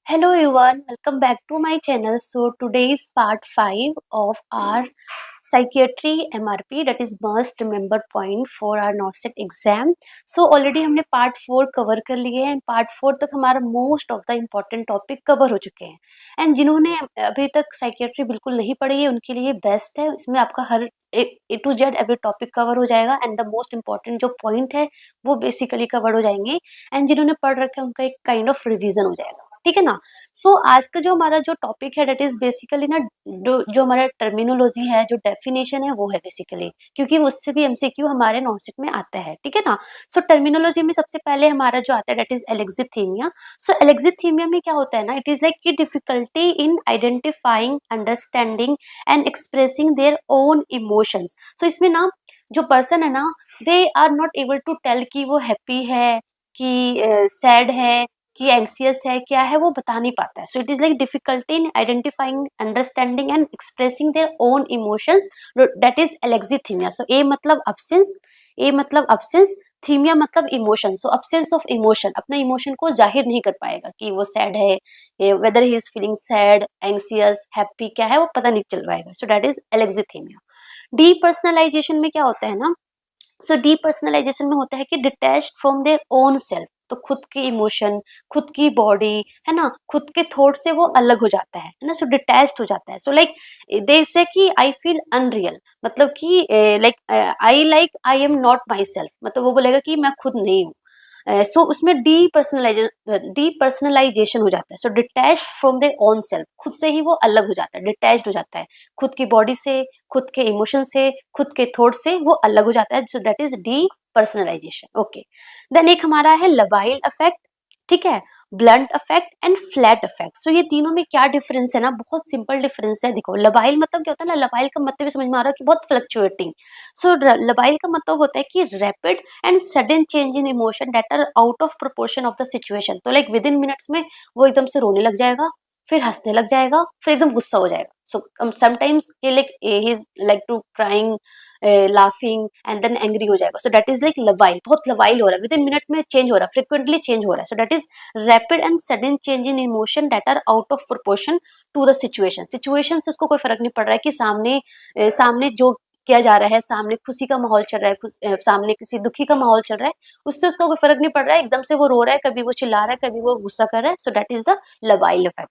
Hello everyone, welcome back to my channel. So today is part 5 of our psychiatry MRP, that is must remember point for our NOSET exam. So already हमने part 4 cover कर लिए हैं, part 4 तक हमारा most of the important topic cover हो चुके हैं. And जिन्होंने अभी तक साइकियाट्री बिल्कुल नहीं पढ़ी है उनके लिए बेस्ट है. इसमें आपका हर A to Z every topic cover हो जाएगा एंड द मोस्ट इंपॉर्टेंट जो पॉइंट है वो बेसिकली कवर हो जाएंगे. एंड जिन्होंने पढ़ रखा है उनका एक काइंड ऑफ रिवीजन हो जाएगा. ठीक है ना. सो आज का जो हमारा जो टॉपिक है डेट इज बेसिकली ना जो हमारा टर्मिनोलॉजी है, जो डेफिनेशन है वो है बेसिकली, क्योंकि उससे भी एमसीक्यू हमारे नॉसेट में आता है. ठीक है ना. सो टर्मिनोलॉजी में सबसे पहले हमारा जो आता है डेट इज एलेक्जिथीमिया. सो एलेक्जिथीमिया में क्या होता है ना, इट इज लाइक की difficulty in identifying, understanding and expressing their own emotions. So इसमें ना जो पर्सन है ना, they are not able to tell कि वो हैप्पी है, कि सैड है, कि एंक्सियस है, क्या है वो बता नहीं पाता है. So it is like difficulty in identifying, understanding and expressing their own emotions, that is alexithymia. So a मतलब अब्सेंस, थीमिया मतलब emotion. So absence of emotion, अपना इमोशन को जाहिर नहीं कर पाएगा कि वो सैड है, whether he is feeling sad, anxious, happy, क्या है वो पता नहीं चल पाएगा. So that is alexithymia. Depersonalisation में क्या होता है ना, सो डीपर्सनलाइजेशन में होता है कि detached from their own self. तो खुद के इमोशन, खुद की बॉडी, है ना, खुद के थॉट से वो अलग हो जाता है ना. सो डिटैच्ड हो जाता है. सो लाइक दे से कि आई फील अनरियल, मतलब कि I am not my self, मतलब वो बोलेगा कि मैं खुद नहीं हूँ. सो उसमें डीपर्सनलाइजेशन हो जाता है. So detach from their own self, खुद से ही वो अलग हो जाता है, डिटैच्ड हो जाता है, खुद की बॉडी से, खुद के इमोशन से, खुद के थॉट से वो अलग हो जाता है. So that is depersonalisation. Okay. Then एक हमारा है लबाइल इफेक्ट. ठीक है. Blunt affect and flat affect. So ये तीनों में क्या डिफरेंस है ना, बहुत सिंपल डिफरेंस है. देखो लबाइल मतलब क्या होता है ना, लबाइल का मतलब समझ में आ रहा है कि बहुत फ्लक्चुएटिंग. सो लबाइल का मतलब होता है कि rapid and sudden change in emotion that are out of proportion of the situation. तो लाइक विद इन मिनट्स में वो एकदम से रोने लग जाएगा, फिर हंसने लग जाएगा, फिर एकदम गुस्सा हो जाएगा. So sometimes he is like to crying, laughing and then angry हो जाएगा. सो दैट इज लाइक लवाइल, बहुत लवाइल हो रहा है, विद इन मिनट में चेंज हो रहा है, फ्रिक्वेंटली चेंज हो रहा है. So that is rapid and sudden change in emotion that are out of proportion to the situation से उसको कोई फर्क नहीं पड़ रहा है कि सामने जो किया जा रहा है, सामने खुशी का माहौल चल रहा है, सामने किसी दुखी का माहौल चल रहा है, उससे उसका कोई फर्क नहीं पड़ रहा है. एकदम से वो रो रहा है, कभी वो चिल्ला रहा है, कभी वो गुस्सा कर रहा है. So that is the labile affect.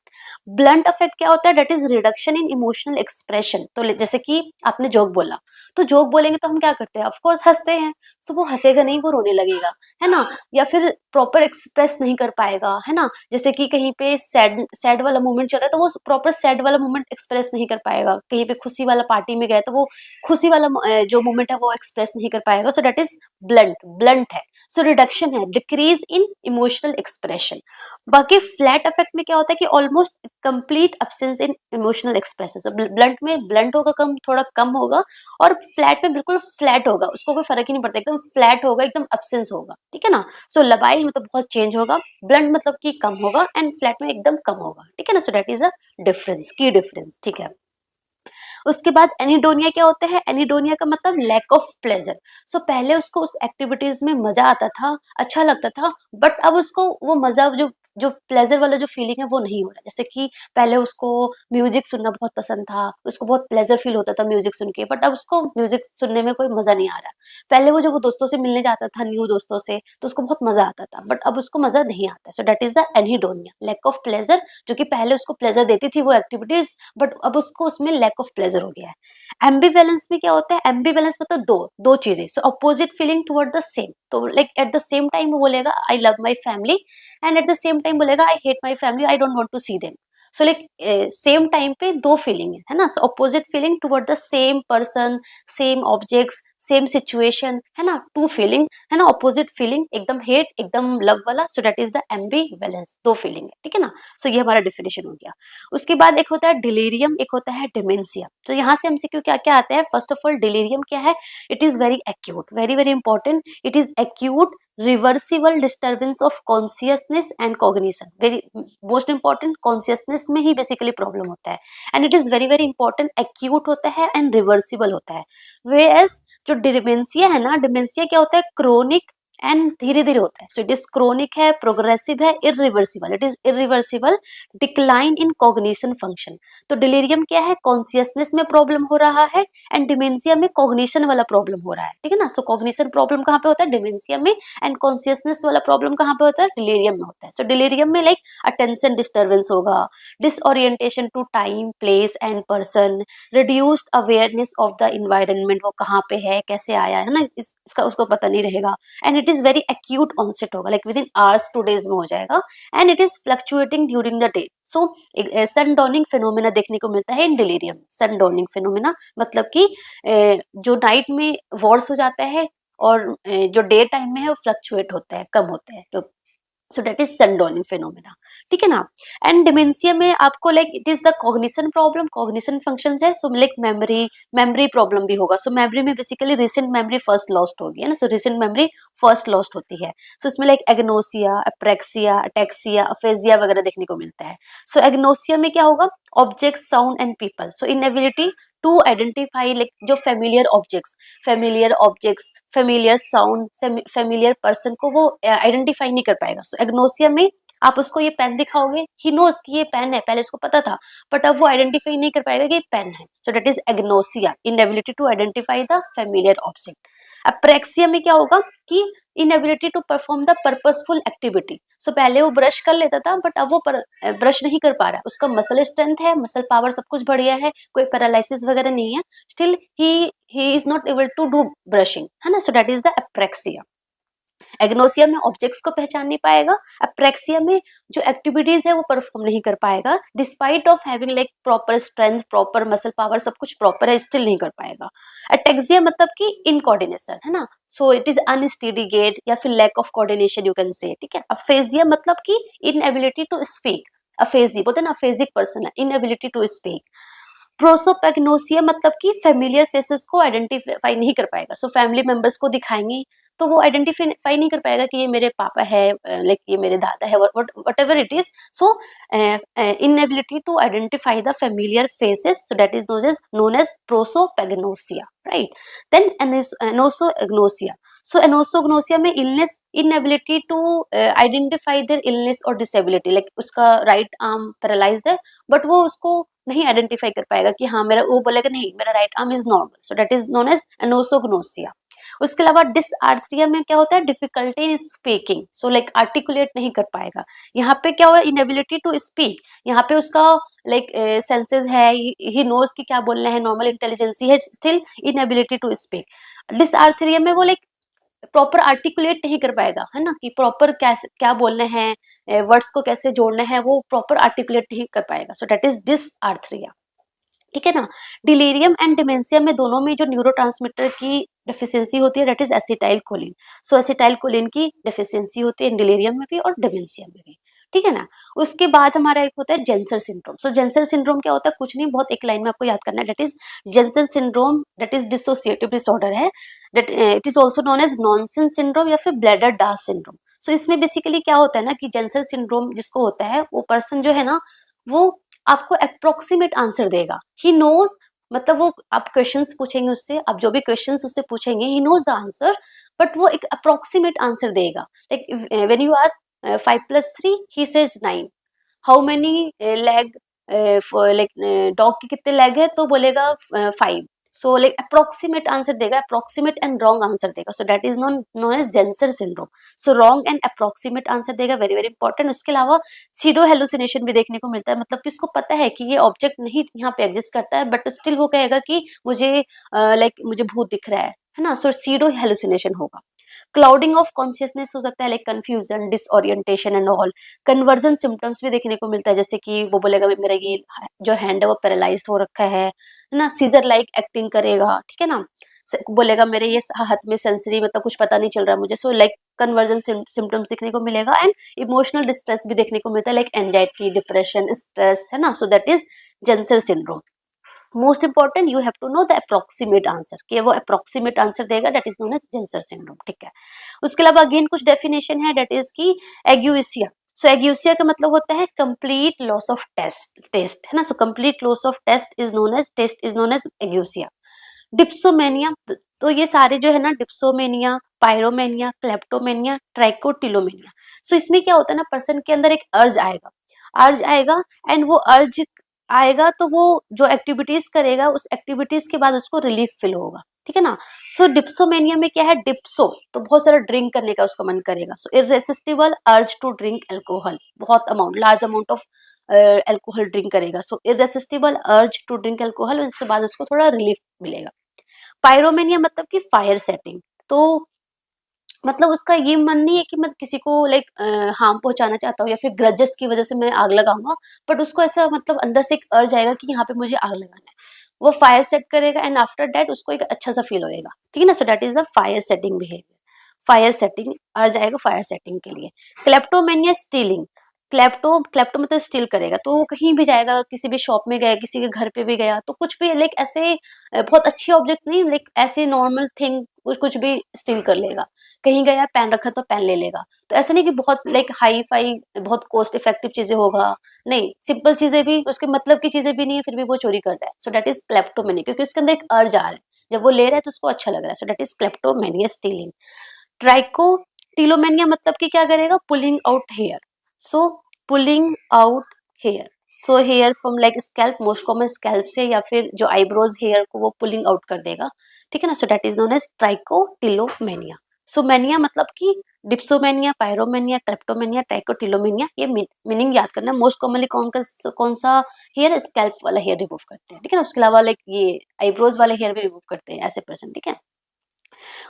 Blunt affect क्या होता है, that is reduction in emotional expression. तो जैसे कि आपने जोक बोला, तो जोक बोलेंगे तो हम क्या करते हैं, ऑफकोर्स हंसते हैं. सो वो हंसेगा नहीं, वो रोने लगेगा, है ना, या फिर प्रॉपर एक्सप्रेस नहीं कर पाएगा, है ना. जैसे कि कहीं पे सैड सैड वाला मोमेंट चल रहा है तो वो प्रॉपर सैड वाला मोमेंट एक्सप्रेस नहीं कर पाएगा. कहीं पे खुशी वाला पार्टी में गए तो वो खुशी वाला जो मोमेंट है वो एक्सप्रेस नहीं कर पाएगा. सो दैट इज ब्लंट है. सो रिडक्शन है, डिक्रीज इन इमोशनल एक्सप्रेशन. बाकी फ्लैट इफेक्ट में क्या होता है कि ऑलमोस्ट कंप्लीट एब्सेंस इन इमोशनल एक्सप्रेशन. सो ब्लंट में ब्लंट होगा, कम थोड़ा कम होगा, और फ्लैट में बिल्कुल फ्लैट होगा, उसको कोई फर्क ही नहीं पड़ता, एकदम फ्लैट होगा, एकदम एब्सेंस होगा. ठीक है ना. सो लबाइल मतलब बहुत चेंज होगा, ब्लंट मतलब कि कम होगा, एंड फ्लैट में एकदम कम होगा. ठीक है ना. So that is a difference, की डिफरेंस. ठीक है. उसके बाद एनिडोनिया क्या होता है, एनिडोनिया का मतलब लैक ऑफ प्लेजर. सो पहले उसको उस एक्टिविटीज में मजा आता था, अच्छा लगता था, बट अब उसको वो मजा, जो प्लेजर वाला जो फीलिंग है वो नहीं हो रहा. जैसे कि पहले उसको म्यूजिक सुनना बहुत पसंद था, उसको बहुत प्लेजर फील होता था म्यूजिक सुन के, बट अब उसको म्यूजिक सुनने में कोई मजा नहीं आ रहा. पहले वो जो दोस्तों से मिलने जाता था, न्यू दोस्तों से, तो उसको बहुत मजा आता था, बट अब उसको मजा नहीं आता. So that is the anhedonia, lack of pleasure. जो कि पहले उसको प्लेजर देती थी वो एक्टिविटीज, बट अब उसको उसमें लैक ऑफ प्लेजर हो गया है. एम्बीवैलेंस में क्या होता है, एम्बीवैलेंस मतलब दो दो चीजें. So opposite feeling toward the same. तो like at the same time वो बोलेगा I love my family, and at the same time बोलेगा I hate my family, I don't want to see them. So like same time पे दो feeling है ना. So opposite feeling toward the same person, same objects, same situation, है ना, two feeling, है ना, opposite feeling, एकदम हेट एकदम लव वाला. सो दैट इज द एम्बीवैलेंस, दो फीलिंग है. ठीक है ना. सो ये हमारा डिफिनेशन हो गया. उसके बाद एक होता है डिलीरियम, एक होता है डिमेंशिया. तो यहाँ से हमसे क्यों क्या क्या आता है, फर्स्ट ऑफ ऑल डिलीरियम क्या है, it is very acute, very very important. It is acute reversible disturbance of consciousness and cognition. Very most important, consciousness में ही बेसिकली प्रॉब्लम होता है, and it is very very important, acute होता है and reversible होता है. Way as जो dementia है ना, डिमेंशिया क्या होता है, क्रोनिक एंड धीरे धीरे होता है. सो इट इज क्रोनिक है, प्रोग्रेसिव है, irreversible. It is irreversible decline in cognition function. तो डिलीरियम क्या है, कॉन्शियसनेस में प्रॉब्लम हो रहा है, एंड डिमेंशिया में कॉग्निशन वाला प्रॉब्लम हो रहा है. ठीक है ना. सो कॉग्निशन प्रॉब्लम कहाँ पे होता है, डिमेंशिया में, एंड कॉन्शियसनेस वाला प्रॉब्लम कहाँ पे होता है, डिलीरियम में होता है. सो डिलीरियम में लाइक अटेंशन डिस्टर्बेंस होगा, disorientation to time, place and person, reduced awareness of the environment, वो कहाँ पे है, कैसे आया है ना, इसका उसको पता नहीं रहेगा. And it is very acute onset होगा, like within hours to days में हो जाएगा. And it is fluctuating during the day. So sundowning phenomena देखने को मिलता है in delirium. Sundowning phenomena मतलब कि जो नाइट में वॉर्स हो जाता है, और जो डे टाइम में है वो फ्लक्चुएट होता है, कम होता है. तो so that is sundowning phenomena. ठीक है ना. एंड डिमेंशिया में आपको like it is the cognition problem, cognition functions है. सो लाइक मेमोरी प्रॉब्लम भी होगा. सो मेमोरी में basically recent memory first lost होगी, है ना. So recent memory first lost होती है. सो इसमें like agnosia, apraxia, ataxia, aphasia वगैरह देखने को मिलता है. सो एग्नोसिया में क्या होगा, object, sound and people. So inability to identify like जो familiar objects, familiar sound, familiar person को वो आइडेंटिफाई नहीं कर पाएगा. सो एग्नोसिया में आप उसको ये पेन दिखाओगे, ही नोज कि ये पेन है, पहले इसको पता था, बट अब वो आइडेंटिफाई नहीं कर पाएगा कि ये पेन है. So that is agnosia, inability to identify the familiar object. Apraxia में क्या होगा कि inability to perform the purposeful activity. So पहले वो ब्रश कर लेता था, बट अब वो ब्रश नहीं कर पा रहा है. उसका मसल स्ट्रेंथ है, मसल पावर सब कुछ बढ़िया है, कोई पैरालिसिस वगैरह नहीं है, still he is not able to do brushing, है ना. So that is the apraxia. Agnosia में ऑब्जेक्ट्स को पहचान नहीं पाएगा. अप्रेक्सिया में जो एक्टिविटीज है वो परफॉर्म नहीं कर पाएगा, despite of having like proper strength, proper muscle power, सब कुछ प्रॉपर है, स्टिल नहीं कर पाएगा. अटेक्सिया मतलब कि इनकोऑर्डिनेशन, है ना. So it is unsteady gait या फिर lack of coordination, you can say. ठीक है. अफेजिया मतलब कि इनएबिलिटी टू स्पीक. अफेजी बोलते हैं ना, अफेजिक पर्सन है, इनएबिलिटी टू स्पीक. प्रोसोपैग्नोसिया मतलब कि फेमिलियर फेसेस को आइडेंटिफाई नहीं कर पाएगा. सो फैमिली मेंबर्स को दिखाएंगे तो वो आइडेंटिफाई नहीं कर पाएगा कि ये मेरे पापा है, लाइक ये मेरे दादा है, whatever it is. So inability to identify the familiar faces, so that is known as prosopagnosia, right. Then anosognosia. So anosognosia में illness, inability to identify their illness और डिसेबिलिटी, लाइक उसका right arm paralysed है, but वो उसको नहीं identify कर पाएगा कि हाँ मेरा, वो बोलेगा नहीं मेरा right arm is normal. So that is known as anosognosia. उसके अलावा डिसआर्थरिया में क्या होता है, difficulty in speaking. So like articulate नहीं कर पाएगा. यहाँ पे क्या हुआ, इनएबिलिटी टू स्पीक. यहाँ पे उसका लाइक सेंसेस है, ही नोज कि क्या बोलना है, नॉर्मल इंटेलिजेंसी है, still inability to speak. Dysarthria में वो लाइक प्रॉपर आर्टिकुलेट नहीं कर पाएगा, है ना, कि प्रॉपर क्या बोलना है, वर्ड्स को कैसे जोड़ना है, वो प्रॉपर आर्टिकुलेट नहीं कर पाएगा. So that is dysarthria. ठीक है ना. डिलीरियम एंड डिमेंशिया में दोनों में जो न्यूरोट्रांसमीटर की डेफिशिएंसी होती है, that is acetyl choline. So acetyl choline की डेफिशिएंसी होती है डिलीरियम में भी और डिमेंशिया में भी. ठीक है ना. उसके बाद हमारा एक होता है जेंसर सिंड्रोम. सो जेंसर सिंड्रोम क्या होता है, कुछ नहीं, बहुत एक लाइन में आपको याद करना है. That is Ganser syndrome, that is dissociative disorder है. That it is also known as nonsense syndrome या फिर ब्लैडर डास सिंड्रोम. सो इसमें बेसिकली क्या होता है ना कि जेंसर सिंड्रोम जिसको होता है, वो पर्सन जो है ना, वो आपको अप्रोक्सीमेट आंसर देगा. ही नोज, मतलब वो आप क्वेश्चंस पूछेंगे उससे, आप जो भी क्वेश्चंस उससे पूछेंगे, he knows the answer, but वो एक अप्रोक्सीमेट आंसर देगा. Like when you ask 5+3, he says 9. How many leg, like dog के कितने लेग है, तो बोलेगा 5. सो लाइक अप्रोक्सीमेट आंसर देगा, अप्रोक्सीमेट एंड रॉन्ग आंसर देगा. So that is known as Ganser syndrome. So wrong and approximate answer देगा, very very important. उसके अलावा सीडो हेलुसिनेशन भी देखने को मिलता है, मतलब कि उसको पता है कि ये ऑब्जेक्ट नहीं यहाँ पे एग्जिस्ट करता है, बट स्टिल वो कहेगा कि मुझे लाइक मुझे भूत दिख रहा है ना. सो सीडो हेलुसिनेशन होगा. क्लाउडिंग ऑफ कॉन्शियसनेस हो सकता है, like confusion, disorientation and all. Conversion symptoms भी देखने को मिलता है, जैसे कि वो बोलेगा मेरा ये जो हैंड है वो पैरालाइज्ड हो रखा है ना. सीजर लाइक एक्टिंग करेगा. ठीक है ना. बोलेगा मेरे ये हाथ में सेंसरी, मतलब कुछ पता नहीं चल रहा मुझे. सो लाइक कन्वर्जन सिम्टम्स देखने को मिलेगा. एंड इमोशनल डिस्ट्रेस भी देखने को मिलता है, लाइक एंजाइटी, डिप्रेशन, स्ट्रेस, है ना. So that is Ganser syndrome. Most important, you have to know the approximate answer, कि वो अप्रोक्सीमेट आंसर देगा, that is known as Ganser syndrome. ठीक है. उसके अलावा अगेन कुछ डेफिनेशन है, दैट इज की एग्यूसिया. सो एग्यूसिया का मतलब होता है कंप्लीट लॉस ऑफ टेस्ट, है ना. So complete loss of taste is known as ageusia. Dipsomania, तो ये सारे जो है ना dipsomania, pyromania, kleptomania, trichotillomania. So इसमें क्या होता है ना, पर्सन के अंदर एक अर्ज आएगा एंड वो अर्ज आएगा तो वो जो एक्टिविटीज करेगा उस एक्टिविटीज के बाद उसको रिलीफ फील होगा, ठीक है ना। सो डिप्सोमेनिया में क्या है, डिप्सो तो बहुत सारा ड्रिंक करने का उसका मन करेगा। So irresistible urge to drink alcohol, बहुत amount, large amount of alcohol drink करेगा। So irresistible urge to drink alcohol, उसके बाद उसको थोड़ा रिलीफ मिलेगा। पायरोमेनिया मतलब कि फायर सेटिंग, तो मतलब उसका ये मन नहीं है कि मैं किसी को लाइक हार्म पहुंचाना चाहता हूँ या फिर ग्रजेस की वजह से मैं आग लगाऊंगा, बट उसको ऐसा मतलब अंदर से एक अर्ज आएगा कि यहाँ पे मुझे आग लगाना है, वो फायर सेट करेगा एंड आफ्टर दैट उसको एक अच्छा सा फील होएगा, ठीक है ना। So that is the fire setting behaviour, fire setting अर्ज आएगा फायर सेटिंग के लिए। क्लेप्टोमेनिया स्टीलिंग, क्लेप्टो मतलब स्टील करेगा, तो वो कहीं भी जाएगा, किसी भी शॉप में गया, किसी के घर पे भी गया, तो कुछ भी लाइक ऐसे बहुत अच्छी ऑब्जेक्ट नहीं, लाइक ऐसे नॉर्मल थिंग कुछ भी स्टील कर लेगा। कहीं गया पेन रखा तो पेन ले लेगा, तो ऐसा नहीं कि बहुत लाइक हाई फाई बहुत कॉस्ट इफेक्टिव चीजें होगा, नहीं, सिंपल चीजें भी, उसके मतलब की चीजें भी नहीं है फिर भी वो चोरी कर रहा है। सो दैट इज क्लेप्टोमेनिया, क्योंकि उसके अंदर एक अर्ज आ रहा है, जब वो ले रहा है तो उसको अच्छा लग रहा है। So that is kleptomania stealing. Trichotillomania मतलब कि क्या करेगा, pulling out here. So pulling out here, so here from like scalp, most common scalp से या फिर जो आईब्रोज हेयर को वो पुलिंग आउट कर देगा, ठीक है ना। So that is known as trichotillomania. So mania मतलब कि डिप्सोमेनिया, पायरोमेनिया, क्लेप्टोमेनिया, ट्राइकोटिलोमेनिया, ये मीनिंग याद करना। मोस्ट कॉमनली कौन सा हेयर, स्कैल्प वाला हेयर रिमूव करते हैं, ठीक है ना। उसके अलावा लाइक ये आईब्रोज वाले हेयर भी रिमूव करते हैं ऐसे पर्सन, ठीक है।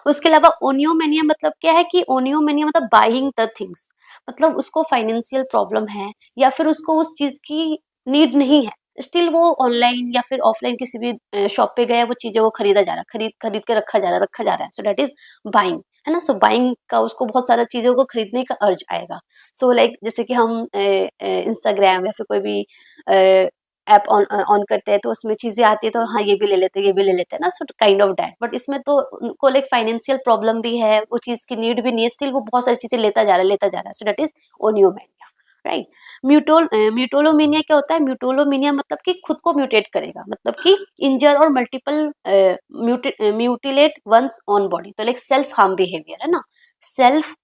उसके अलावा ओनियोमेनिया मतलब क्या है कि ओनियोमेनिया मतलब बाइंग द थिंग्स, मतलब उसको फाइनेंशियल प्रॉब्लम है या फिर उसको उस चीज की नीड नहीं है, स्टिल वो ऑनलाइन या फिर ऑफलाइन किसी भी शॉप पे गया, वो चीजें वो खरीदा जा रहा है, खरीद खरीद के रखा जा रहा है। सो दैट इज बाइंग, है ना। सो बाइंग का उसको बहुत सारा चीजों को खरीदने का अर्ज आएगा। सो लाइक जैसे कि हम इंस्टाग्राम या फिर कोई भी ऐप ऑन ऑन करते हैं तो उसमें चीजें आती है, तो हाँ ये भी ले लेते हैं, ये भी ले लेते हैं ना। So kind of that, but इसमें तो उनको लाइक फाइनेंशियल प्रॉब्लम भी है, वो चीज की नीड भी नहीं है, स्टिल वो बहुत सारी चीजें लेता जा रहा है। So that is oniomania, right. म्यूटोलोमेनिया क्या होता है, म्यूटोलोमेनिया मतलब कि खुद को म्यूटेट करेगा, मतलब कि इंजर और multiple mutilate once on body, तो लाइक सेल्फ हार्म बिहेवियर, है ना। सेल्फ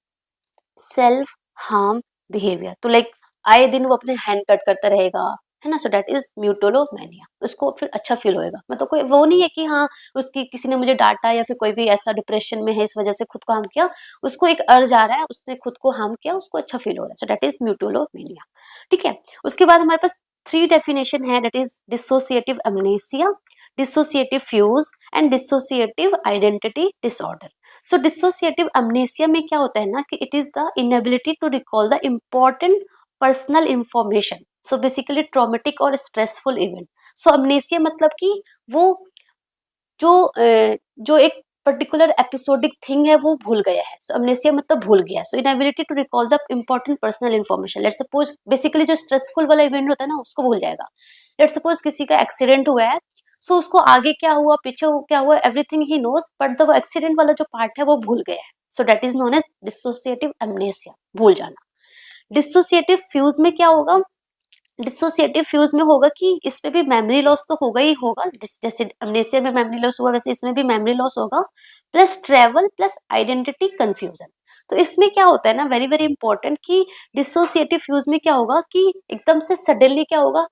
सेल्फ हार्म बिहेवियर, तो लाइक आए दिन वो अपने हैंड कट करता रहेगा, है ना। सो दैट इज म्यूटोलोमेनिया, उसको फिर अच्छा फील होएगा, मतलब कोई वो नहीं है कि हाँ उसकी किसी ने मुझे डांटा या फिर कोई भी ऐसा डिप्रेशन में है इस वजह से खुद को हार्म किया, उसको एक अर्ज आ रहा है, उसने खुद को हार्म किया, उसको अच्छा फील हो रहा है। सो दैट इज म्यूटोलोमेनिया, ठीक है। उसके बाद हमारे पास 3 डेफिनेशन है, that is dissociative amnesia, dissociative fugue and dissociative identity disorder. So dissociative amnesia में क्या होता है ना कि it is the inability to recall the important personal information, so basically traumatic और स्ट्रेसफुल इवेंट। सो अमनेसिया मतलब कि वो जो एक पर्टिकुलर एपिसोडिक थिंग है वो भूल गया है। सो अमनेसिया मतलब भूल गया। So inability to recall the important personal information, let's suppose basically जो स्ट्रेसफुल वाला इवेंट होता है ना उसको भूल जाएगा। लेट्स सपोज किसी का एक्सीडेंट हुआ है, सो उसको आगे क्या हुआ पीछे क्या हुआ everything he knows, but the accident वाला जो पार्ट है वो भूल गया है। So that is known as dissociative amnesia, भूल जाना। डिसोसिएटिव फ्यूज में क्या होगा, डिसोसिएटिव फ्यूज में होगा कि इसमें भी मेमोरी लॉस तो होगा ही होगा, जैसे अमनेसिया में मेमोरी लॉस हुआ वैसे इसमें भी मेमोरी लॉस होगा, plus travel plus identity confusion. तो इसमें क्या होता है ना, वेरी वेरी इंपॉर्टेंट, कि डिसोसिएटिव फ्यूज में क्या होगा कि एकदम से सडनली क्या होगा,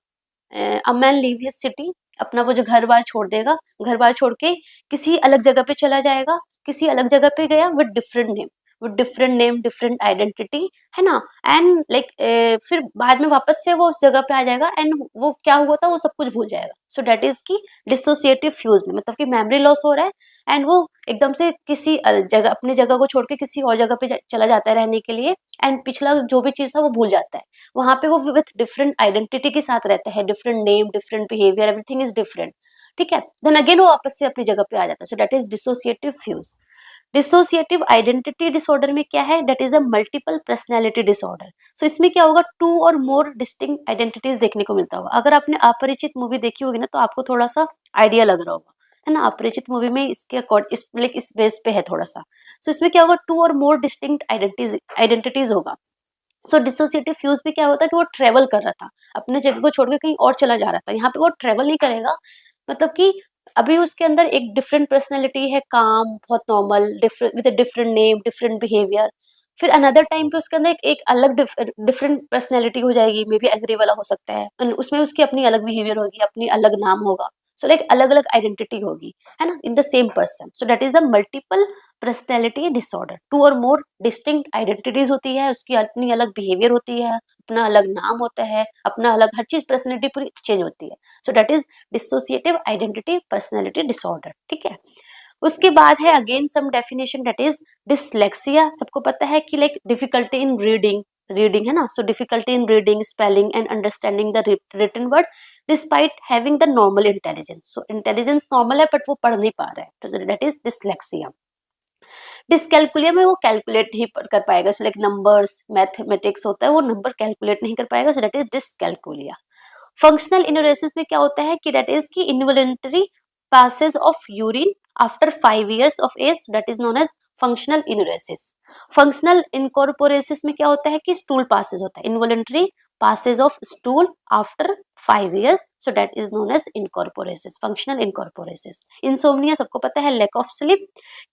a man leave his city, अपना वो जो घर बार छोड़ देगा, घर बार छोड़ के किसी अलग जगह पे चला जाएगा, किसी अलग जगह पे गया with different name different identity, है ना। एंड लाइक फिर बाद में वापस से वो उस जगह पे आ जाएगा एंड वो क्या हुआ था वो सब कुछ भूल जाएगा। सो दैट इज की डिसोसिएटिव फ्यूज में मतलब कि मेमोरी लॉस हो रहा है एंड वो एकदम से किसी जगह अपनी जगह को छोड़ के किसी और जगह पे चला जाता है रहने के लिए, एंड पिछला जो भी चीज था वो भूल जाता है। वहां पे वो विथ डिफरेंट आइडेंटिटी के साथ रहता है, different name different behaviour everything is different, ठीक है। देन अगेन वो वापस से अपनी जगह पे आ जाता है। So that is dissociative fugue. Dissociative identity disorder में क्या है, that is a multiple personality disorder. So इसमें क्या होगा, 2 और मोर डिस्टिंक्ट आइडेंटिटीज देखने को मिलता होगा। अगर आपने अपरिचित मूवी देखी होगी ना तो आपको थोड़ा सा आइडिया लग रहा होगा, है ना। अपरिचित मूवी में इसके इस बेस पे है थोड़ा सा। सो इसमें क्या होगा, 2 और मोर डिस्टिंक्ट आइडेंटिटीज होगा। सो डिसोसिएटिव फ्यूज में क्या होता है कि वो ट्रेवल कर रहा था, अपने जगह को छोड़ के कहीं और चला जा रहा था, यहाँ पे वो ट्रेवल नहीं करेगा, मतलब कि अभी उसके अंदर एक डिफरेंट पर्सनैलिटी है, काम, बहुत normal, different with a different name, different behaviour. फिर अनदर टाइम पे उसके अंदर एक अलग डिफरेंट पर्सनैलिटी हो जाएगी, मे बी एग्री वाला हो सकता है, उसमें उसकी अपनी अलग बिहेवियर होगी, अपनी अलग नाम होगा। सो लाइक अलग अलग आइडेंटिटी होगी, है ना, in the same person. So that is the multiple personality disorder. Two और मोर डिस्टिंक्ट आइडेंटिटीज होती है, उसकी अपनी अलग बिहेवियर होती है, अपना अलग नाम होता है, अपना अलग हर चीज, पर्सनैलिटी पूरी चेंज होती है। So that is dissociative identity personality disorder. ठीक है, उसके बाद है again some definition, that is dyslexia. सबको पता है कि like difficulty in reading, reading है ना, so difficulty in reading, spelling and understanding the written word despite having the normal intelligence. So intelligence normal है बट वो पढ़ नहीं पा रहा है, तो दैट इज डिसलेक्सिया। डिसकैलकुलिया में वो कैलकुलेट नहीं कर पाएगा, सो लाइक नंबर्स, मैथमेटिक्स होता है, वो नंबर कैलकुलेट नहीं कर पाएगा, so that is dyscalculia. Functional enuresis में क्या होता है कि दैट इज की involuntary passes of urine after 5 years of age, that is known as functional enuresis. functional incorporesis में क्या होता है कि stool passes होता है, involuntary passes of stool after 5 years, so that is known as incorporesis, functional incorporesis. insomnia सबको पता है, lack of sleep.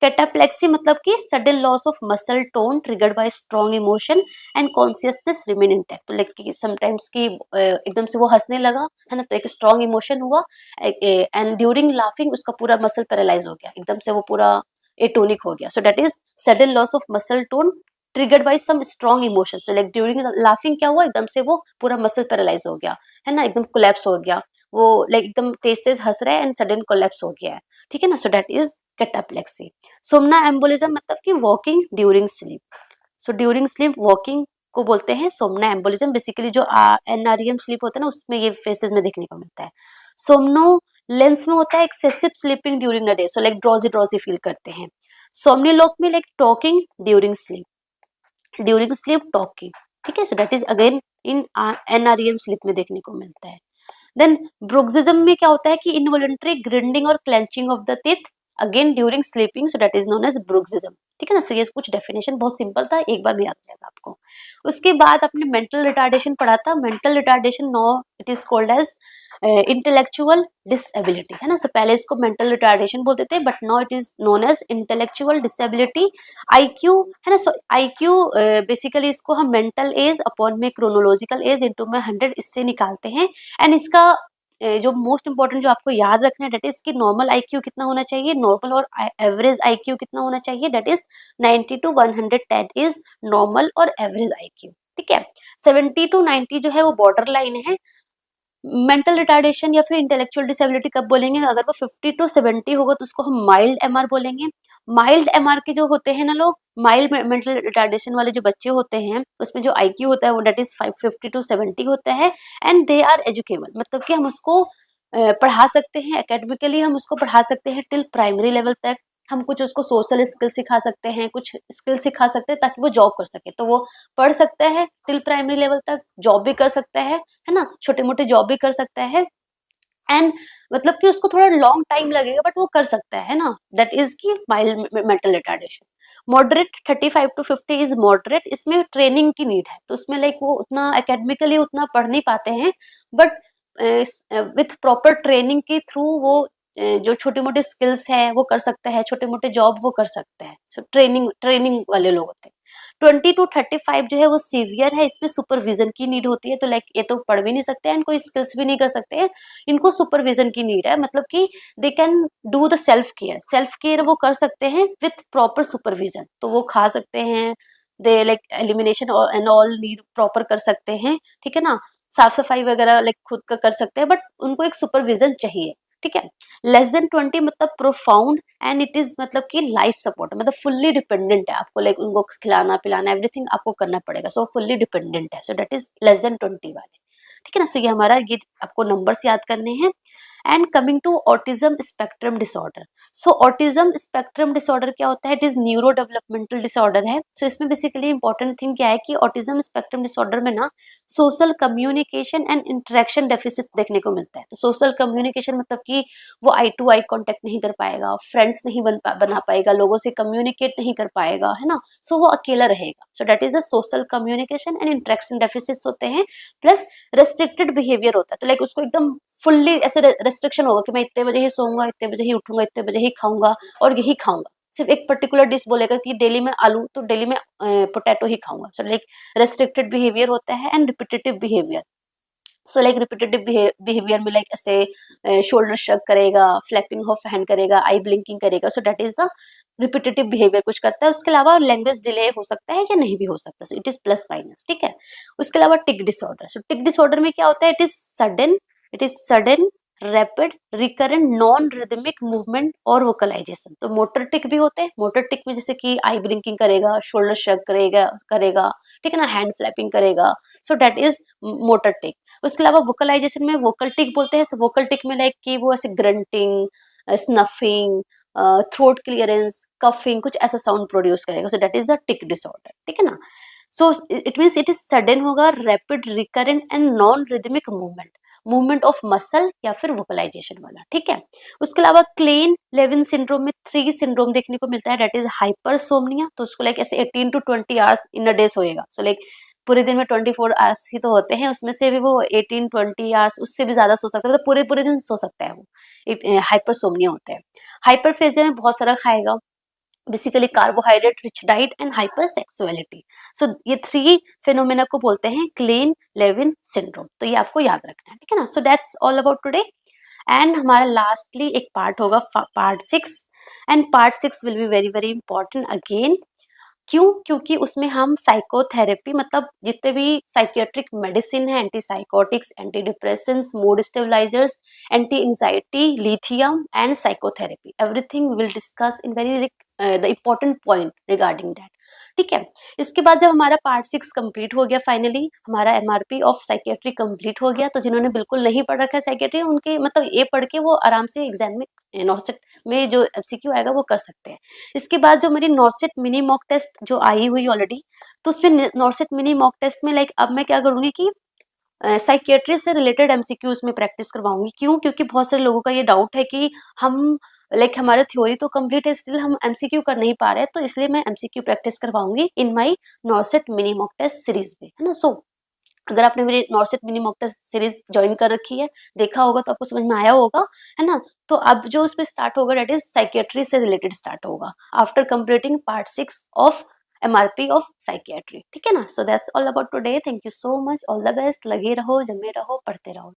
cataplexy मतलब कि sudden loss of muscle tone triggered by strong emotion and consciousness remain intact. तो like sometimes की एकदम से वो हंसने लगा, है ना, तो एक स्ट्रॉन्ग इमोशन हुआ एंड ड्यूरिंग लाफिंग उसका पूरा मसल पैरालाइज हो गया, एकदम से वो पूरा एटोनिक हो गया। So that is sudden loss of muscle tone triggered by some strong emotion. So like during laughing क्या हुआ, एकदम से वो पूरा मसल पैरालाइज हो गया, है ना, एकदम कोलैप्स हो गया, वो लाइक एकदम तेज तेज हंस रहा है एंड सडन कोलैप्स हो गया है। ठीक है ना, सो दैट इज कैटाप्लेक्सी। सोमना एम्बोलिज्म मतलब कि walking during sleep. So during sleep walking को बोलते हैं सोमना एम्बोलिज्म। बेसिकली जो एनआरईएम स्लीप होता है ना, उसमें ये फेसेस में देखने को मिलता है। सोमनो लेंस में होता है excessive sleeping during the day, so like drowsy drowsy feel करते हैं। सोमनीलोक में like talking during sleep, during sleep talking. ठीक है, so that is again in NREM sleep में देखने को मिलता है। देन ब्रुक्सिज्म में क्या होता है कि इनवॉलंटरी ग्रिंडिंग और clenching of the teeth again during sleeping, so that is known as bruxism. ठीक है ना, सो ये कुछ डेफिनेशन बहुत सिंपल था, एक बार में याद जाएगा आपको। उसके बाद आपने मेंटल रिटार्डेशन पढ़ा था। Mental retardation no it is called as intellectual disability, है ना, सो पहले इसको मेंटल रिटार्डेशन बोलते थे but now it is known as intellectual disability. IQ है ना, सो आईक्यू बेसिकली इसको हम मेंटल एज अपॉन में क्रोनोलॉजिकल एज इनटू में 100 इससे निकालते हैं। एंड इसका जो मोस्ट इंपॉर्टेंट जो आपको याद रखना है, डेट इज की नॉर्मल आईक्यू कितना होना चाहिए, नॉर्मल और एवरेज आईक्यू कितना होना चाहिए, that is 90 to 110 is normal और एवरेज आईक्यू। ठीक है, 70 to 90 जो है वो बॉर्डर लाइन है। मेंटल रिटार्डेशन या फिर इंटेलेक्चुअल डिसेबिलिटी कब बोलेंगे, अगर वो 50 to 70 होगा तो उसको हम माइल्ड एमआर बोलेंगे। माइल्ड एमआर के जो होते हैं ना लोग, माइल्ड मेंटल रिटार्डेशन वाले जो बच्चे होते हैं, उसमें जो आईक्यू होता है वो डेट इज 50 to 70 होता है। एंड दे आर एजुकेबल, मतलब कि हम उसको पढ़ा सकते हैं, एकेडमिकली हम उसको पढ़ा सकते हैं टिल प्राइमरी लेवल तक। हम कुछ उसको सोशल स्किल सिखा सकते हैं, कुछ स्किल सिखा सकते हैं ताकि वो जॉब कर सके, तो वो पढ़ सकता है टिल प्राइमरी लेवल तक, जॉब भी कर सकता है ना, छोटे मोटे जॉब भी कर सकता है। एंड मतलब कि उसको थोड़ा लॉन्ग टाइम लगेगा बट वो कर सकता है ना, दैट इज की mild mental retardation. Moderate 35 to 50 is moderate, इसमें ट्रेनिंग की नीड है, तो उसमें लाइक वो उतना एकेडमिकली उतना पढ़ नहीं पाते हैं बट विथ प्रॉपर ट्रेनिंग के थ्रू वो जो छोटे मोटे स्किल्स है वो कर सकता है, छोटे मोटे जॉब वो कर सकता है। सो ट्रेनिंग ट्रेनिंग वाले लोग होते हैं। 20 to 35 जो है वो सीवियर है, इसमें सुपरविजन की नीड होती है, तो लाइक ये तो पढ़ भी नहीं सकते हैं, कोई स्किल्स भी नहीं कर सकते हैं, इनको सुपरविजन की नीड है, मतलब कि they can do the self care, self care वो कर सकते हैं विथ प्रॉपर सुपरविजन, तो वो खा सकते हैं, they like elimination and all need proper कर सकते हैं। ठीक है ना, साफ सफाई वगैरह लाइक खुद का कर सकते हैं बट उनको एक सुपरविजन चाहिए। ठीक है, लेस देन 20 मतलब प्रोफाउंड एंड इट इज मतलब कि लाइफ सपोर्ट, मतलब फुल्ली डिपेंडेंट है, आपको लाइक उनको खिलाना पिलाना एवरीथिंग आपको करना पड़ेगा, सो फुल्ली डिपेंडेंट है, so that is less than 20 वाले। ठीक है ना, सो ये हमारा ये आपको नंबर्स याद करने हैं। And coming to autism spectrum disorder. So autism spectrum disorder क्या होता है, it is neuro developmental disorder है। सो इसमें बेसिकली इंपॉर्टेंट थिंग क्या है कि ऑटिज्म स्पेक्ट्रम डिसऑर्डर में ना social communication and interaction deficit देखने को मिलता है। तो सोशल कम्युनिकेशन मतलब कि वो आई टू आई कॉन्टेक्ट नहीं कर पाएगा, फ्रेंड्स नहीं बना पाएगा, लोगों से कम्युनिकेट नहीं कर पाएगा, है ना, सो वो अकेला रहेगा। सो that is the social communication and interaction deficits होते हैं। प्लस रेस्ट्रिक्टेड बिहेवियर होता है, तो लाइक उसको एकदम फुल्ली ऐसे रेस्ट्रिक्शन होगा कि मैं इतने बजे ही सोऊंगा, इतने बजे ही उठूंगा, इतने बजे ही खाऊंगा और यही खाऊंगा। सिर्फ एक पर्टिकुलर डिश बोलेगा कि डेली में आलू तो डेली में पोटैटो ही खाऊंगा। सो लाइक रेस्ट्रिक्टेड बिहेवियर होता है and repetitive behaviour. So like repetitive behaviour में लाइक ऐसे शोल्डर श्रग करेगा, फ्लैपिंग ऑफ हैंड करेगा, आई ब्लिंकिंग करेगा। So that is the repetitive behaviour कुछ करता है। उसके अलावा लैंग्वेज डिले हो सकता है या नहीं भी हो सकता। सो इट इज प्लस माइनस, ठीक है। उसके अलावा टिक डिसऑर्डर। सो टिक डिसऑर्डर में क्या होता है, it is sudden rapid recurrent non rhythmic movement और वोकलाइजेशन। तो मोटर टिक भी होते हैं। मोटर टिक में जैसे कि आई ब्लिंकिंग करेगा, शोल्डर श्रग करेगा, ठीक है ना, हैंड फ्लैपिंग करेगा। सो दैट इज मोटर टिक। उसके अलावा वोकलाइजेशन में वोकल टिक बोलते हैं। सो वोकल टिक में लाइक कि वो ऐसे grunting, sniffing, throat clearance, coughing, कुछ ऐसा साउंड प्रोड्यूस करेगा। So that is the tic disorder, ठीक है ना। So it means it is sudden होगा, rapid recurrent and non rhythmic movement of muscle या फिर वोकलाइजेशन वाला, ठीक है। उसके अलावा क्लेन लेविन सिंड्रोम में 3 सिंड्रोम देखने को मिलता है। That is hypersomnia. तो उसको लाइक ऐसे 18 to 20 hours in a day सोएगा। सो लाइक पूरे दिन में 24 आवर्स ही तो होते हैं, उसमें से भी वो 18-20 आवर्स, उससे भी ज्यादा सो सकता है, मतलब पूरे पूरे दिन सो सकता है वो। हाइपरसोम्निया होता है। हाइपरफेजिया में बहुत सारा खाएगा, basically carbohydrate rich diet and hypersexuality. So ये 3 फिनोमेना को बोलते हैं क्लेन लेविन सिंड्रोम। तो ये आपको याद रखना है, ठीक है ना। So that's all about today. And हमारा लास्टली एक पार्ट होगा part 6। And part 6 will be very very important again. क्यों? क्योंकि उसमें हम साइकोथेरेपी, मतलब जितने भी साइकियाट्रिक मेडिसिन है, anti psychotics, anti depressions, mood stabilisers, anti anxiety, lithium and psychotherapy, everything will discuss in very the important point regarding that, ठीक है। इसके बाद जब हमारा पार्ट 6 कंप्लीट हो गया, फाइनली हमारा एमआरपी ऑफ साइकियाट्री कंप्लीट हो गया, तो जिन्होंने बिल्कुल नहीं पढ़ रखा है साइकियाट्री, उनके मतलब ये पढ़ के वो आराम से एग्जाम में नॉर्सेट में जो एमसीक्यू आएगा वो कर सकते हैं। इसके बाद जो मेरी नॉर्सेट मिनी मॉक टेस्ट जो आई हुई ऑलरेडी, तो उसमें नॉर्सेट मिनी मॉक टेस्ट में लाइक अब मैं क्या करूंगी कि साइकियाट्री से रिलेटेड एमसीक्यूज में प्रैक्टिस करवाऊंगी। क्यों? क्योंकि बहुत सारे लोगों का ये डाउट है कि हम लाइक हमारा थ्योरी तो कंप्लीट है, स्टिल हम एमसीक्यू कर नहीं पा रहे हैं, तो इसलिए मैं एमसीक्यू प्रैक्टिस करवाऊंगी in my NORCET mini mock test series में, है ना। सो अगर आपने मेरी NORCET mini mock test series join कर रखी है, देखा होगा, तो आपको समझ में आया होगा, है ना। तो अब जो उसमें स्टार्ट होगा दैट इज साइकियाट्री से रिलेटेड स्टार्ट होगा after completing part 6 of MRP of psychiatry, ठीक है ना। So that's all about today. Thank you so much, all the best. लगे रहो, जमे रहो, पढ़ते रहो।